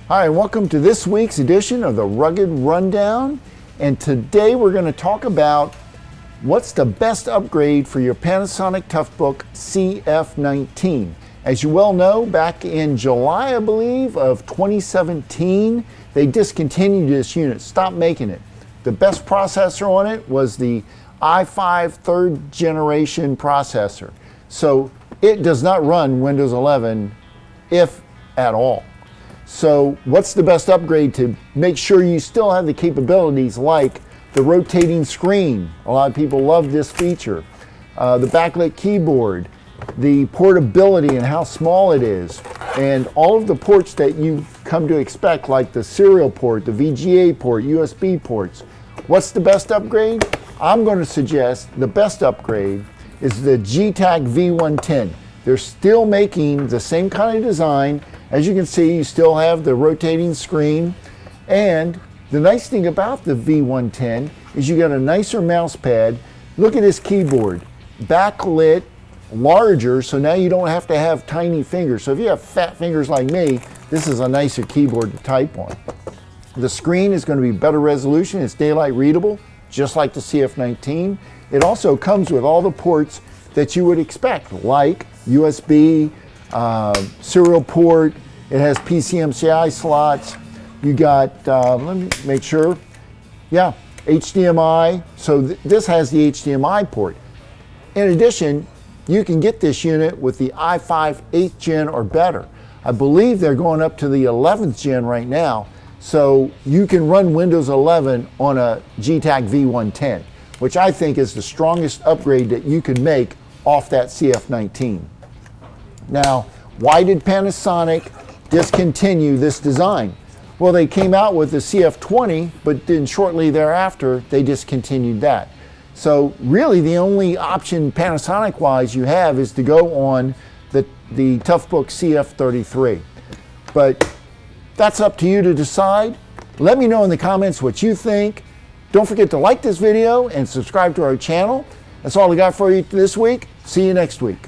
Hi, and welcome to this week's edition of the Rugged Rundown. And today we're going to talk about what's the best upgrade for your Panasonic Toughbook CF-19. As you well know, back in July, I believe, of 2017, they discontinued this unit, stopped making it. The best processor on it was the i5 third generation processor. So it does not run Windows 11, if at all. So what's the best upgrade to make sure you still have the capabilities like the rotating screen? A lot of people love this feature. The backlit keyboard, the portability and how small it is, and all of the ports that you come to expect, like the serial port, the VGA port, USB ports. What's the best upgrade? I'm going to suggest the best upgrade is the Getac V110. They're still making the same kind of design. As you can see, you still have the rotating screen. And the nice thing about the V110 is you got a nicer mouse pad. Look at this keyboard. Backlit, larger, so now you don't have to have tiny fingers. So if you have fat fingers like me, this is a nicer keyboard to type on. The screen is going to be better resolution. It's daylight readable, just like the CF-19. It also comes with all the ports that you would expect, like USB, serial port. It has PCMCI slots. You got, let me make sure, yeah, HDMI. So this has the HDMI port. In addition, you can get this unit with the i5 8th gen or better. I believe they're going up to the 11th gen right now. So you can run Windows 11 on a Getac V110, which I think is the strongest upgrade that you can make off that CF-19. Now, why did Panasonic discontinue this design? Well, they came out with the CF-20, but then shortly thereafter, they discontinued that. So really the only option Panasonic-wise you have is to go on the Toughbook CF-33. But that's up to you to decide. Let me know in the comments what you think. Don't forget to like this video and subscribe to our channel. That's all I got for you this week. See you next week.